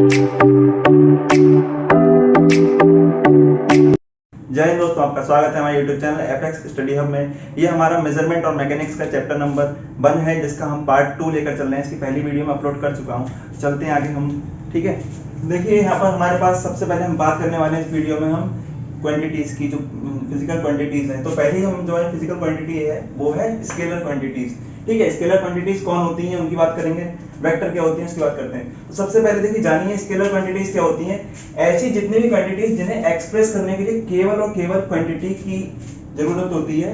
जय हिंद दोस्तों, आपका स्वागत है हमारे YouTube channel FX study hub में। ये हमारा मेजरमेंट और मैकेनिक्स का चैप्टर नंबर 1 है, जिसका हम पार्ट 2 लेकर चल रहे हैं। इसकी पहली वीडियो में अपलोड कर चुका हूँ। चलते हैं आगे हम, ठीक है। देखिए यहाँ पर हमारे पास सबसे पहले हम बात करने वाले हैं इस वीडियो में हम क्वांटिटीज की, जो फिजिकल क्वांटिटीज हैं। तो पहली हम जो है फिजिकल क्वांटिटी है वो है स्केलर क्वांटिटीज, ठीक है। स्केलर क्वांटिटीज कौन होती हैं उनकी बात करेंगे, वेक्टर क्या होती है उसकी बात करते हैं। तो सबसे पहले देखिए जानिए स्केलर क्वांटिटीज क्या होती हैं। ऐसी जितनी भी क्वांटिटीज जिन्हें एक्सप्रेस करने के लिए केवल और केवल क्वांटिटी की जरूरत होती है,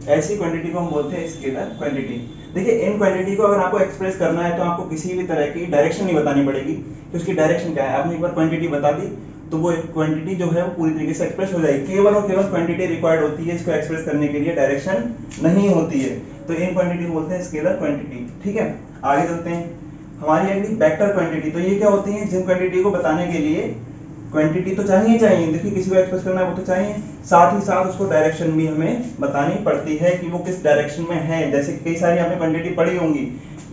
ऐसी क्वांटिटी को हम बोलते हैं स्केलर क्वांटिटी। देखिए इन क्वांटिटी को अगर आपको एक्सप्रेस करना है तो आपको किसी भी तरह की डायरेक्शन नहीं बतानी पड़ेगी कि उसकी डायरेक्शन क्या है। आपने एक बार क्वांटिटी बता दी तो वो क्वांटिटी जो है वो पूरी तरीके से एक्सप्रेस हो जाएगी। केवल और केवल क्वांटिटी रिक्वायर्ड होती है, इसको एक्सप्रेस करने के लिए डायरेक्शन नहीं होती है। तो इन क्वांटिटी को बोलते हैं स्केलर क्वांटिटी, ठीक है। आगे चलते हैं, हमारी अगली वेक्टर क्वांटिटी। तो ये क्या होती है, जिन क्वांटिटी को बताने के लिए क्वांटिटी तो चाहिए। देखिए किसी को एक्सप्रेस करना है वो तो चाहिए, साथ ही साथ उसको डायरेक्शन भी हमें बतानी पड़ती है कि वो किस डायरेक्शन में है। जैसे कई सारी आपने क्वांटिटी पढ़ी होंगी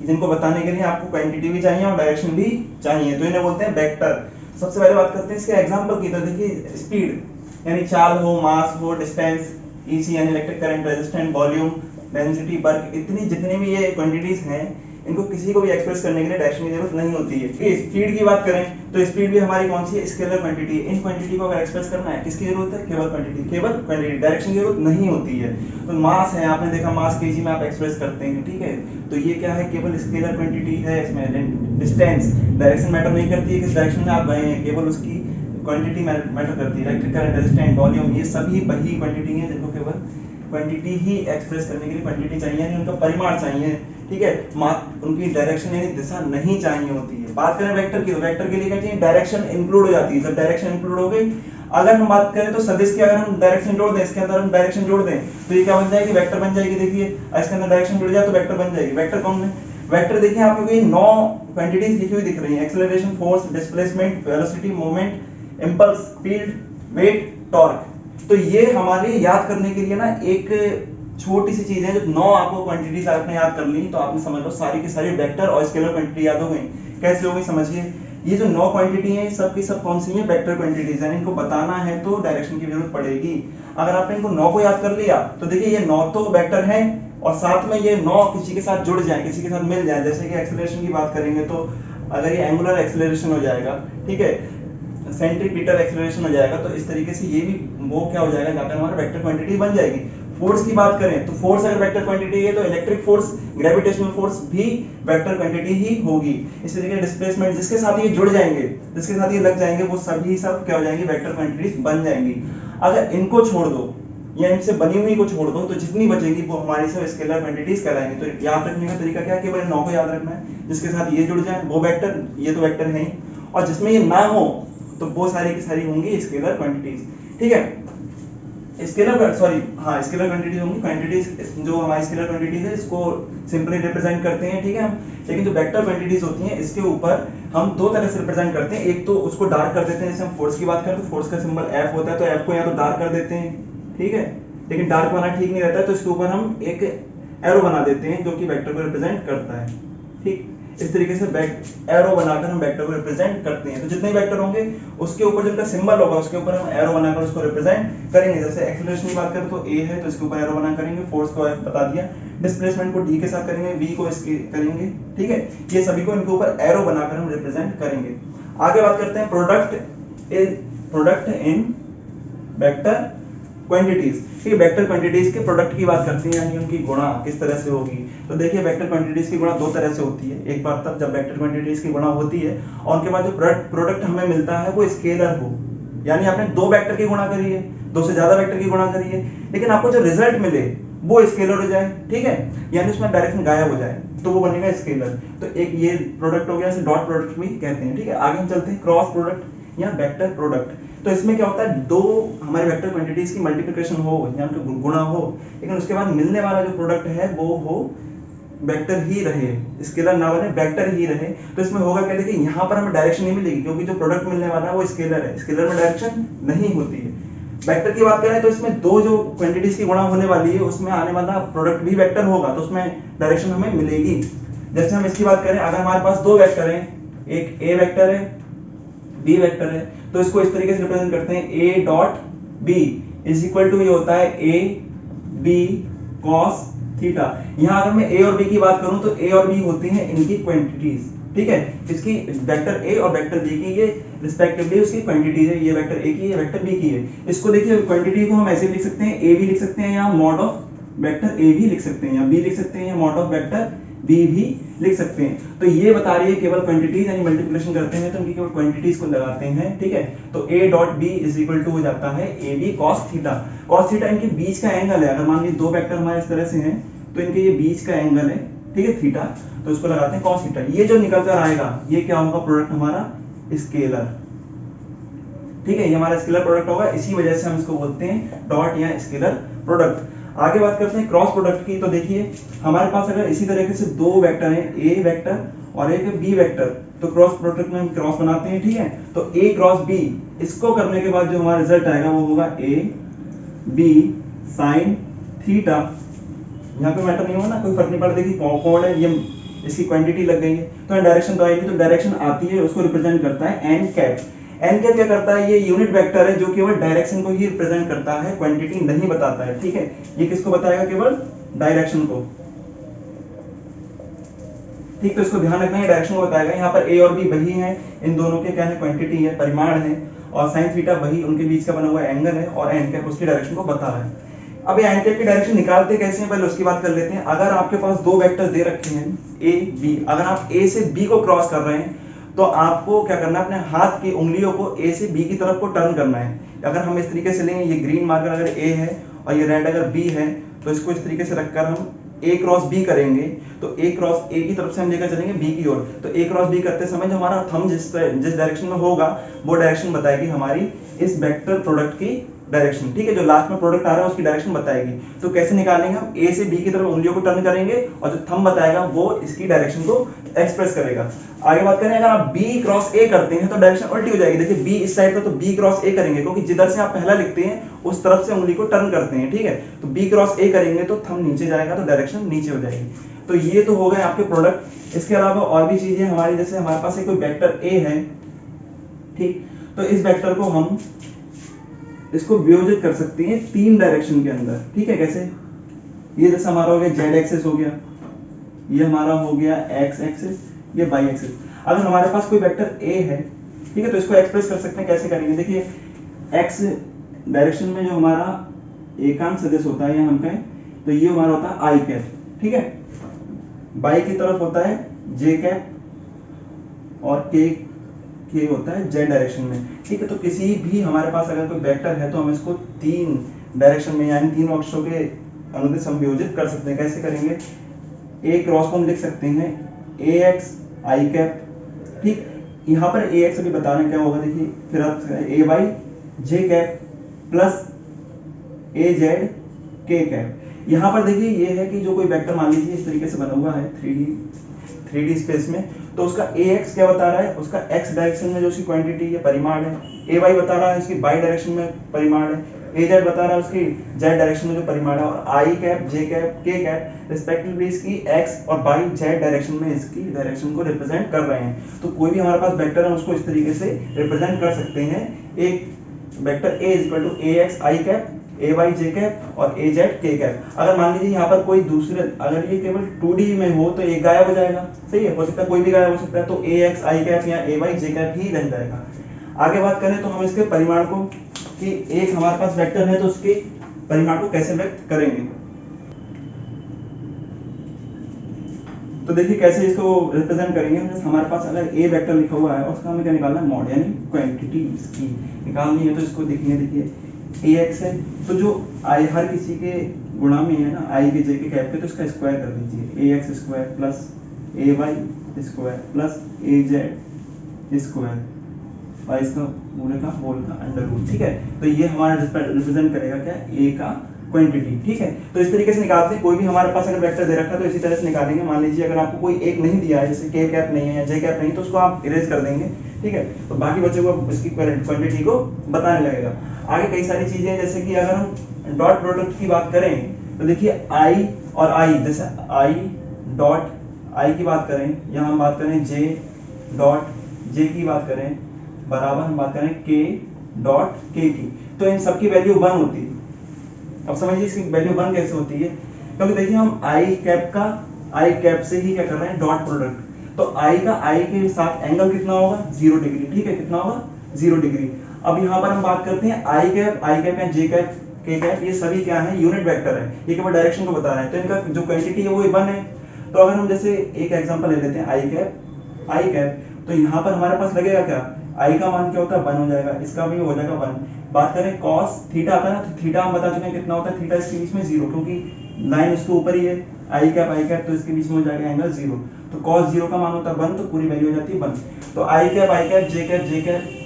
जिनको बताने के लिए आपको क्वांटिटी भी चाहिए और डायरेक्शन भी चाहिए, तो इन्हें बोलते हैं वेक्टर। सबसे पहले बात करते हैं इसके एग्जांपल की। तो देखिए स्पीड यानी चाल हो, मास हो, डिस्टेंस, ईसी यानी electric current, resistance, volume, density, work, इतनी जितनी भी ये क्वांटिटीज हैं इनको किसी को भी एक्सप्रेस करने के लिए डायरेक्शन की जरूरत नहीं होती है। स्पीड की बात करें तो स्पीड भी हमारी कौन सी है, स्केलर क्वांटिटी है। इन क्वांटिटी को अगर एक्सप्रेस करना है किसकी जरूरत है, केवल क्वांटिटी, केवल क्वांटिटी, डायरेक्शन की जरूरत नहीं होती है। तो मास है, आपने देखा मास केजी में आप एक्सप्रेस करते हैं, ठीक है। तो ये क्या है, केवल स्केलर क्वांटिटी है। इसमें डिस्टेंस, डायरेक्शन मैटर नहीं करती है किस डायरेक्शन में आप गए हैं, केवल उसकी क्वांटिटी मैटर करती है। इलेक्ट्रिक करंट, रेजिस्टेंस, वॉल्यूम, ये सभी वही क्वांटिटी है जिनको केवल क्वांटिटी ही एक्सप्रेस करने के लिए क्वांटिटी चाहिए, यानी उनका परिमाण चाहिए, ठीक है। उनकी डायरेक्शन यानी दिशा नहीं चाहिए होती है। बात करें वेक्टर की, तो वेक्टर के लिए क्या चाहिए, डायरेक्शन इंक्लूड हो जाती है। जब डायरेक्शन इंक्लूड हो गई, अगर हम बात करें तो सदिश की अगर हम डायरेक्शन जोड़ दें, इसके अंदर हम डायरेक्शन जोड़ दें तो ये क्या बन जाएगी, वेक्टर बन जाएगी। देखिए इसके अंदर डायरेक्शन जुड़ जाए तो वेक्टर बन जाएगी। वेक्टर कौन है, वेक्टर देखिए आपको ये 9 क्वांटिटीज लिखी हुई दिख रही है। Acceleration, force, displacement, velocity, moment, impulse, speed, weight, torque. तो ये हमारे याद करने के लिए ना एक छोटी सी चीज है। जब 9 आपको क्वांटिटीज आपने याद कर ली तो आपने समझ लो सारी की सारी वेक्टर और स्केलर क्वांटिटी याद हो गई। कैसे हो गई समझिए, ये जो 9 क्वांटिटी है सब की सब कौन सी है, वेक्टर क्वांटिटीज है। इनको बताना है तो डायरेक्शन की जरूरत पड़ेगी। अगर आपने इनको 9 को याद कर लिया तो देखिए ये 9 तो वेक्टर है और साथ में ये 9 किसी के साथ जुड़ जाए, किसी के साथ मिल जाए। जैसे कि एक्सेलरेशन की बात करेंगे तो अगर ये एंगुलर एक्सेलरेशन हो जाएगा, ठीक है, सेंट्रीपिटल एक्सेलरेशन हो जाएगा, तो इस तरीके से ये भी वो क्या हो जाएगा, जाकर हमारा वेक्टर क्वांटिटी बन जाएगी। फोर्स की बात करें तो फोर्स अगर वेक्टर क्वांटिटी है तो इलेक्ट्रिक फोर्स, ग्रेविटेशनल फोर्स भी वेक्टर क्वांटिटी ही होगी। इस तरीके से डिस्प्लेसमेंट जिसके साथ ये जुड़ जाएंगे, जिसके साथ ये लग जाएंगे, वो सभी सब क्या हो जाएंगे, वेक्टर क्वांटिटीज बन जाएंगी। अगर इनको छोड़ दो या इनसे बनी हुई को छोड़ दो तो जितनी बचेगी वो हमारी सब स्केलर क्वांटिटीज कहलाएंगी। तो याद रखने का तरीका क्या है, केवल 9 को याद रखना है, जिसके साथ ये जुड़ जाए वो वेक्टर, ये तो वेक्टर है ही, और जिसमें ये ना हो तो वो सारी की सारी होंगी स्केलर क्वांटिटीज, ठीक है। स्केलर क्वांटिटीज होंगी। क्वांटिटीज जो हमारी स्केलर क्वांटिटीज है इसको सिंपली रिप्रेजेंट करते हैं, ठीक है हम। लेकिन जो वेक्टर क्वांटिटीज होती हैं इसके ऊपर हम दो तरह से रिप्रेजेंट करते हैं। एक तो उसको डार्क कर देते हैं, जैसे हम फोर्स की बात करें तो फोर्स का सिंबल F होता है, तो F को या तो डार्क कर देते हैं, ठीक है। लेकिन डार्क बनाना ठीक नहीं रहता है तो इसके ऊपर हम एक एरो बना देते हैं जो कि वेक्टर को रिप्रेजेंट करता है, ठीक। इस तरीके से एरो बनाकर हम वेक्टर को रिप्रेजेंट करते हैं। तो जितने वेक्टर होंगे उसके ऊपर जिनका सिंबल होगा उसके ऊपर हम एरो बनाकर उसको रिप्रेजेंट करेंगे। जैसे एक्सेलरेशन की बात करें तो A है तो इसके ऊपर एरो बना करेंगे, फोर्स को F बता दिया, डिस्प्लेसमेंट को D के साथ करेंगे, V को इसके करेंगे, ठीक है। ये सभी को इनके ऊपर एरो बनाकर हम रिप्रेजेंट करेंगे। आगे बात करते हैं प्रोडक्ट इन वेक्टर क्वांटिटीज। ठीक है, वेक्टर क्वांटिटीज के प्रोडक्ट की बात करते हैं, यानी उनकी गुणा किस तरह से होगी। तो देखिए वेक्टर क्वांटिटीज की गुणा दो तरह से होती है। एक बार तब जब वेक्टर क्वांटिटीज की गुणा होती है और उनके बाद जो प्रोडक्ट हमें मिलता है वो स्केलर हो, यानी आपने दो वेक्टर की गुणा करी है, दो से ज्यादा वेक्टर की गुणा करी है, लेकिन आपको जो रिजल्ट मिले वो स्केलर हो जाए, ठीक है, यानी उसमें डायरेक्शन गायब हो जाए तो वो बनेगा स्केलर। तो एक ये प्रोडक्ट हो गया, इसे डॉट प्रोडक्ट भी कहते हैं, ठीक है। आगे हम चलते हैं क्रॉस प्रोडक्ट या वेक्टर प्रोडक्ट। तो इसमें क्या होता है, दो हमारे वेक्टर क्वांटिटीज की मल्टीप्लिकेशन हो या उनका गुणा हो, लेकिन उसके बाद मिलने वाला जो प्रोडक्ट है वो हो वेक्टर ही रहे, स्केलर ना बने, वेक्टर ही रहे। तो इसमें होगा क्या, देखिए यहाँ पर हमें डायरेक्शन नहीं मिलेगी क्योंकि जो प्रोडक्ट मिलने वाला है वो स्केलर है, स्केलर में डायरेक्शन नहीं होती है। वेक्टर की बात करें तो इसमें दो जो क्वांटिटीज की गुणा होने वाली है उसमें आने वाला प्रोडक्ट भी वेक्टर होगा, तो उसमें डायरेक्शन हमें मिलेगी। जैसे हम इसकी बात करें, अगर हमारे पास दो वेक्टर हैं, एक ए वेक्टर है बी वेक्टर है, तो इसको इस तरीके से रिप्रेजेंट करते हैं a dot b is equal to, ये होता है a b cos थीटा। यहाँ अगर मैं a और b की बात करूं तो a और b होती हैं इनकी क्वांटिटीज, ठीक है, इसकी वेक्टर a और वेक्टर b की ये रिस्पेक्टिवली उसकी क्वांटिटीज है, ये वेक्टर a की ये वेक्टर b की है। इसको देखिए क्वांटिटी को हम ऐसे लिख सकते हैं, a भी लिख सकते हैं या मॉड ऑफ वेक्टर a भी लिख सकते हैं, या b लिख सकते हैं या मॉड ऑफ वेक्टर b भी लिख सकते हैं। तो ये बता रही है केवल क्वांटिटीज, यानी मल्टीप्लिकेशन करते हैं तो उनकी केवल क्वांटिटीज को लगाते हैं, ठीक है। तो a dot b is equal to हो जाता है a b cos theta. cos theta इनके बीच का एंगल है, अगर मान लीजिए दो वेक्टर हमारे इस तरह से हैं तो इनके ये बीच का एंगल है, ठीक है, थीटा, तो इसको लगाते हैं cos थीटा। ये जो निकल कर आएगा ये क्या होगा, प्रोडक्ट हमारा स्केलर, ठीक है, ये हमारा स्केलर प्रोडक्ट होगा, इसी वजह से हम इसको बोलते हैं डॉट या स्केलर प्रोडक्ट। आगे बात करते हैं क्रॉस प्रोडक्ट की। तो देखिए हमारे पास अगर इसी तरीके से दो वेक्टर हैं, a वेक्टर और एक b वेक्टर, तो क्रॉस प्रोडक्ट में हम क्रॉस बनाते हैं, ठीक है। तो a क्रॉस b, इसको करने के बाद जो हमारा रिजल्ट आएगा वो होगा a b sin थीटा। यहाँ पे मैटर नहीं होगा ना, कोई फर्क नहीं पड़ता, देखिए कौन है, ये इसकी क्वांटिटी लग गई है, तो डायरेक्शन तो आएगी, तो डायरेक्शन आती है, उसको रिप्रेजेंट करता है एन कैप। एन कैप क्या करता है, ये यूनिट वेक्टर है जो केवल डायरेक्शन को ही रिप्रेजेंट करता है, क्वांटिटी नहीं बताता है, ठीक है। ये किसको बताएगा, केवल डायरेक्शन को, ठीक, तो इसको ध्यान रखना है, डायरेक्शन को बताएगा। यहाँ पर a और b वही है, इन दोनों के क्या है, क्वांटिटी है, परिमाण है, और sin थीटा वही उनके बीच का बना हुआ एंगल है, और एन कैप उसकी डायरेक्शन को बता रहा है। अब ये एन कैप की डायरेक्शन निकालते कैसे हैं, पहले उसकी बात कर लेते हैं। अगर आपके पास दो वेक्टर दे रखे हैं a b, अगर आप a से b को क्रॉस कर रहे हैं तो आपको क्या करना है, अपने हाथ की उंगलियों को a से b की तरफ को टर्न करना है। अगर हम इस तरीके से लेंगे, ये ग्रीन मार्कर अगर a है और ये रेड अगर b है, तो इसको इस तरीके से रखकर हम a क्रॉस b करेंगे, तो a क्रॉस a की तरफ से हम लेकर चलेंगे b की ओर। तो a क्रॉस b करते समय हमारा थंब जिस डायरेक्शन में होगा वो डायरेक्शन बताएगी हमारी इस वेक्टर प्रोडक्ट की डायरेक्शन, ठीक है, जो लास्ट में प्रोडक्ट आ रहा है उसकी डायरेक्शन बताएगी। तो कैसे निकालेंगे, हम a से b की तरफ उंगलियों को टर्न करेंगे और जो थंब बताएगा वो इसकी डायरेक्शन को एक्सप्रेस करेगा। आगे बात करें, अगर आप b क्रॉस a करते हैं तो डायरेक्शन उल्टी हो जाएगी। देखिए b इस साइड पे, तो b क्रॉस a करेंगे, क्योंकि जिधर से आप पहला लिखते हैं उस तरफ से उंगली को टर्न करते हैं, ठीक है। तो b क्रॉस a करेंगे तो थंब नीचे जाएगा, तो डायरेक्शन नीचे हो जाएगी। तो ये तो हो गए आपके प्रोडक्ट। इसके अलावा और भी चीजें हमारी, जैसे हमारे पास एक कोई वेक्टर a है, ठीक, तो इस वेक्टर को हम इसको वियोजित कर सकते हैं तीन डायरेक्शन के अंदर, ठीक है। कैसे, ये जैसे हमारा हो गया z एक्सिस हो गया, ये हमारा हो गया x एक्सिस, ये y एक्सिस। अगर हमारे पास कोई वेक्टर a है, ठीक है, तो इसको एक्सप्रेस कर सकते हैं, कैसे करेंगे, देखिए x डायरेक्शन में जो हमारा एकांक सदिश होता है, यहाँ हम कहें तो ये हमारा होता है i कैप, ठीक है। y की तरफ होता है j कैप और k होता है z डायरेक्शन में, ठीक है। तो किसी भी हमारे पास अगर कोई वेक्टर है तो हम इसको तीन डायरेक्शन में यानी तीनों अक्षों के अनुदिश संयोजित कर सकते हैं। कैसे करेंगे, a क्रॉस को हम लिख सकते हैं ax i कैप, ठीक, यहाँ पर ax अभी बता रहे हैं क्या होगा, देखिए फिर आप ay j cap plus az k cap. यहाँ पर देखिए ये है कि जो कोई वेक्टर मान लीजिए इस तरीके से बना हुआ है 3D स्पेस में, तो उसका ax क्या बता रहा है, उसका x डायरेक्शन में जो उसकी क्वांटिटी है, परिमाण है, ay बता रहा है उसकी y डायरेक्शन में परिमाण है, az बता रहा है उसकी z डायरेक्शन में जो परिमाण है, और i cap j cap k cap respectively इसकी x और y z डायरेक्शन में इसकी डायरेक्शन को रिप्रेजेंट कर रहे हैं। तो कोई भी हमारे पास वेक्टर है उसको इस तरीके से रिप्रेजेंट कर सकते हैं। एक vector a equal to ax i cap, ay j cap और az k कैप। अगर मान लीजिए यहाँ पर कोई दूसरे, अगर ये केवल 2D में हो तो एक गायब हो जाएगा, सही है, हो सकता है कोई भी गायब हो सकता है, तो ax i कैप या ay j कैप ही रह जाएगा। आगे बात करें तो हम इसके परिमाण को, कि एक हमारे पास वेक्टर है तो उसके परिमाण को कैसे व्यक्त करेंगे। तो देखिए कैसे इसको रिप्रेजेंट करेंगे। हमारे पास अगर a वेक्टर लिखा हुआ है उसका हमें क्या निकालना है, मॉड, यानी क्वांटिटी इसकी निकालनी है। तो इसको देखिए ax है, तो जो i हर किसी के गुणा में है ना, i के j के कैप पे, तो इसका स्क्वायर कर दीजिए, ax square plus ay square plus az square और इसका पूरे का होल का अंडर रूट, ठीक है। तो ये हमारा रिप्रेजेंट करेगा क्या, a का क्वांटिटी, ठीक है। तो इस तरीके से निकालते हैं। कोई भी हमारे पास अगर वेक्टर दे रखा है तो इसी तरह से निकालेंगे। मान लीजिए अगर आपको कोई एक नहीं दिया है, जैसे k कैप नहीं है या j कैप नहीं, तो उसको आप इरेज कर देंगे, ठीक है। तो बाकी बचे को इसकी क्वांटिटी को बताने लगेगा। आगे कई सारी चीजें हैं, जैसे कि अगर हम डॉट प्रोडक्ट की बात करें तो देखिए i और i, जैसे i डॉट i की बात करें, यहाँ हम बात करें j डॉट j की बात करें, बराबर हम बात करें के डॉट के की, तो इन सबकी वैल्यू 1 होती है। अब समझिए इसकी वैल्यू 1 कैसे होती है, क्योंकि देखिए हम आई कैप से ही क्या कर रहे हैं, डॉट प्रोडक्ट। तो आई के साथ एंगल कितना होगा, 0 डिग्री। ठीक है, कितना होगा, 0 डिग्री। अब यहाँ पर हम बात करते हैं आई कैप या जे कैप, के कैप, ये सभी क्या है, यूनिट वेक्टर है, ये केवल डायरेक्शन को बता रहे हैं। तो इनका जो क्वांटिटी है वो 1 है। तो अगर हम जैसे एक एग्जांपल ले लेते हैं आई कैप, तो यहाँ पर हमारे पास लगेगा क्या, आई का मान क्या होता है, 1 हो जाएगा, इसका भी हो जाएगा 1। बात करें कॉस थीटा आता है ना, तो थीटा हम बता चुके हैं कितना होता है, थीटा इसके बीच में 0, क्योंकि लाइन इसके ऊपर ही है, आई कैप, तो इसके बीच में हो जाएगा एंगल 0। तो कॉस 0 का मान होता है 1, तो पूरी वैल्यू हो जाती है 1। तो आई कैप, जे कैप,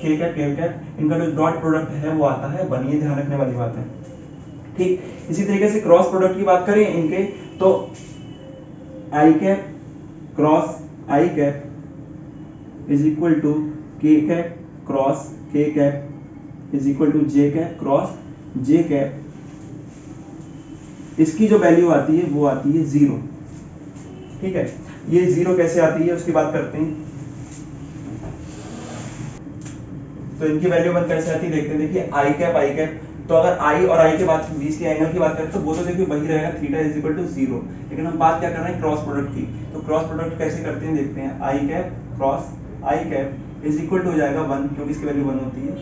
के कैप, इनका जो डॉट प्रोडक्ट है वो आता है 1। ये ध्यान रखने वाली बात है। ठीक, इसी तरीके से क्रॉस प्रोडक्ट की बात करें इनके, तो I cap cross I cap is equal to K cap cross K cap is equal to J cap cross J cap. इसकी जो वैल्यू आती है वो आती है 0। ठीक है, ये 0 कैसे आती है उसकी बात करते हैं। तो इनकी वैल्यू 1 कैसे आती है देखते हैं। देखिए आई कैप, तो अगर आई और आई के बीच के एंगल की बात करें तो वो तो देखिए वही रहेगा, थीटा इज इक्वल टू 0। लेकिन हम बात क्या कर रहे हैं, क्रॉस प्रोडक्ट की। तो क्रॉस प्रोडक्ट कैसे करते हैं देखते हैं। I cap cross I cap is equal to हो जाएगा 1, क्योंकि इसकी वैल्यू 1 होती है,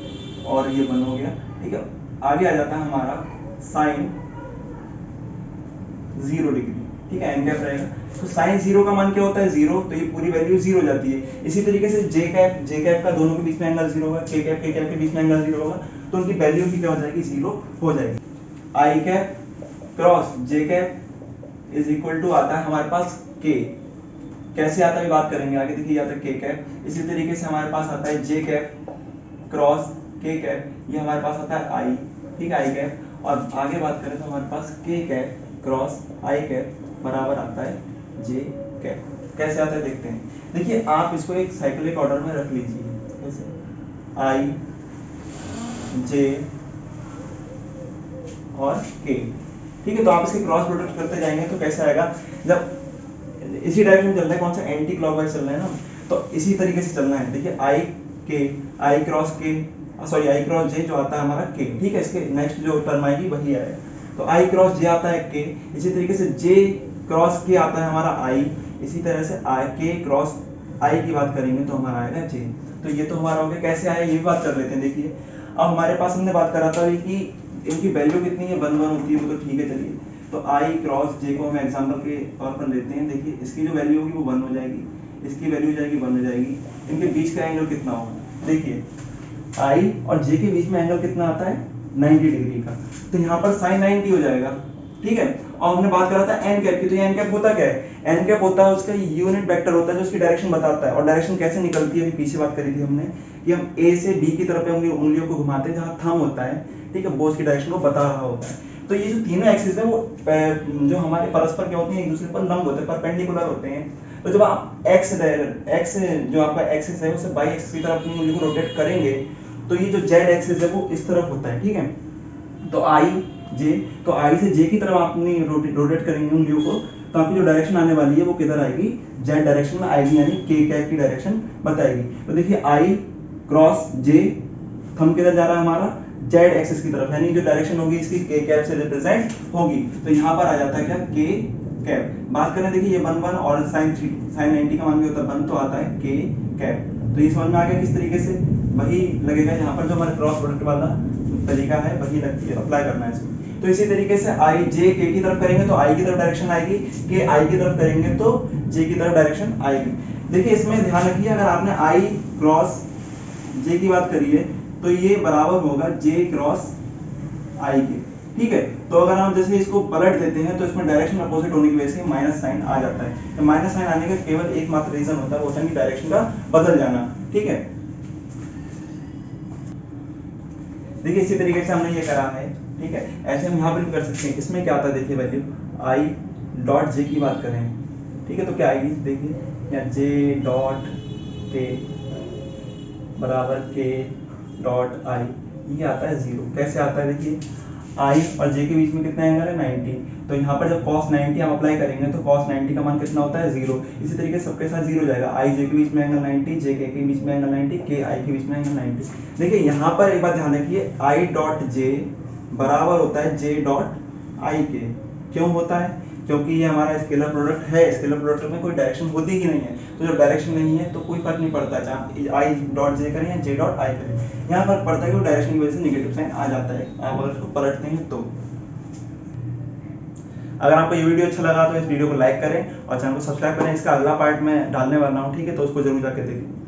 और ये 1 हो गया। ठीक है, आगे आ जाता है हमारा साइन 0 डिग्री। ठीक है, एन कैप रहेगा, तो साइन 0 का मान क्या होता है, 0, तो ये पूरी वैल्यू 0 हो जाती है। इसी तरीके से जे कैप का दोनों के बीच में एंगल 0 होगा, के कैप के बीच में एंगल 0 होगा, तो उनकी वैल्यू भी क्या हो जाएगी, 0 हो जाएगी। I cap cross J cap is equal to आता है हमारे पास के, कैसे आता है बात करेंगे आगे। देखिए आता है के कैप, इसी तरीके से हमारे पास आता है जे कैप क्रॉस के कैप, ये हमारे पास आता है आई। ठीक है, आई कैप, और आगे बात करें तो हमारे पास के कैप क्रॉस आई कैप बराबर आता है जे कैप। कैसे आता है देखते हैं। देखिए आप इसको एक साइक्लिक ऑर्डर में रख लीजिए, कैसे, आई जे और के। ठीक है, तो आप इसके क्रॉस प्रोडक्ट करते जाएंगे तो कैसे आएगा, जब इसी डायरेक्शन में चल रहा है, कौन सा, एंटी क्लॉकवाइज चल रहा है ना, तो इसी तरीके से चलना है। देखिए आई क्रॉस जे जो आता है हमारा के। ठीक है, इसके नेक्स्ट जो टर्म आएगी वही आएगा, तो आई क्रॉस जे आता है के। इसी तरीके से जे क्रॉस के आता है हमारा आई। इसी तरह से आई के क्रॉस आई की बात करेंगे तो हमारा आएगा जे। तो ये तो हमारा हो गया, कैसे आया ये भी बात कर लेते हैं। देखिए अब हमारे पास हमने बात करा था कि इनकी वैल्यू कितनी है, 1 होती है, वो तो ठीक है। चलिए तो आई क्रॉस जे को हम एग्जांपल के तौर पर लेते हैं। देखिए इसकी जो वैल्यू होगी वो 1 हो जाएगी, इसकी वैल्यू हो जाएगी 1 हो जाएगी। इनके बीच का एंगल कितना होगा, देखिए आई और जे के बीच में एंगल कितना आता है, 90 डिग्री का, तो यहाँ पर साइन 90 हो जाएगा। ठीक है, और हमने बात करा था एन कैप की, तो एन कैप होता क्या है, एन कैप होता है उसका यूनिट वेक्टर होता है जो उसकी डायरेक्शन बताता है। और डायरेक्शन कैसे निकलती है, अभी पीछे बात करी थी हमने कि हम ए से बी की तरफ उंगलियों को घुमाते हैं, जहाँ थंब होता है। ठीक है, वो उसकी डायरेक्शन को बता रहा होता है। तो ये जो तीनों एक्सिस है वो जो हमारे परस्पर क्या होती है, एक दूसरे पर लंब होते हैं, परपेंडिकुलर होते हैं। तो जब आप एक्स जो आपका एक्सिस है उसे बाई एक्सिस की तरफ अपनी उंगली को रोटेट करेंगे तो ये जो जेड एक्सिस है वो इस तरफ होता है। ठीक है, तो आई से जे की तरफ आपने रोटेट करेंगे उंगलियों को, तो आपकी जो डायरेक्शन आने वाली है वो किधर आएगी, जेड डायरेक्शन में आएगी, यानी के कैप की डायरेक्शन बताएगी। तो देखिए आई क्रॉस जे, थंब किधर जा रहा है हमारा, जेड एक्सिस की तरफ, यानी जो डायरेक्शन होगी इसकी के कैप से रिप्रेजेंट होगी। तो यहाँ पर आ जाता है क्या, के कैप। बात करें देखिए ये 1 और साइन 90 का मान भी होता है 1, तो आता है के कैप। तो ये समझ में आ गया किस तरीके से, वही लगेगा यहाँ पर जो हमारे क्रॉस प्रोडक्ट वाला तरीका है वही अप्लाई करना है इसको। तो इसी तरीके से आई जे के की तरफ करेंगे तो आई की तरफ डायरेक्शन आएगी, के आई की तरफ करेंगे तो जे की तरफ डायरेक्शन आएगी। देखिए इसमें ध्यान रखिए, अगर आपने आई क्रॉस जे की बात करी है तो ये बराबर होगा जे क्रॉस आई के। ठीक है, तो अगर हम जैसे इसको पलट देते हैं तो इसमें डायरेक्शन अपोजिट होने की वजह से माइनस साइन आ जाता है। तो माइनस साइन आने का केवल एकमात्र रीजन होता है, वो होता है कि डायरेक्शन का बदल जाना। ठीक है, देखिए इसी तरीके से हमने ये करा है। ठीक है, ऐसे हम यहाँ पर भी कर सकते हैं। इसमें क्या आता है देखिए वैल्यू, आई डॉट जे की बात करें, ठीक है, तो क्या आएगी देखिए, या जे डॉट के बराबर के डॉट आई, ये आता है 0। कैसे आता है देखिए, आई और जे के बीच में कितना एंगल है 90। तो यहाँ पर जब cos 90 हम अप्लाई करेंगे तो cos 90 का मान कितना होता है 0। इसी तरीके से सबके साथ 0 जाएगा, आई जे के बीच में एंगल 90, जे के बीच में एंगल 90, के आई के बीच में एंगल 90। देखिए यहाँ पर एक बात ध्यान रखिए, आई डॉट जे बराबर होता है जे डॉट आई के। क्यों होता है? क्योंकि ये हमारा स्केलर प्रोडक्ट है, स्केलर प्रोडक्ट में कोई डायरेक्शन होती ही नहीं है, तो जब डायरेक्शन नहीं है तो कोई फर्क नहीं पड़ता चाहे आई डॉट जे करें या जे डॉट आई करें। यहाँ फर्क पड़ता है कि डायरेक्शन की वजह से नेगेटिव साइन आ जाता है, आप अगर उसको पलटते हैं तो। अगर आपको ये वीडियो अच्छा लगा तो इस वीडियो को लाइक करें और चैनल को सब्सक्राइब करें। इसका अगला पार्ट मैं डालने वाला हूँ, ठीक है, तो उसको जरूर जाके देखें।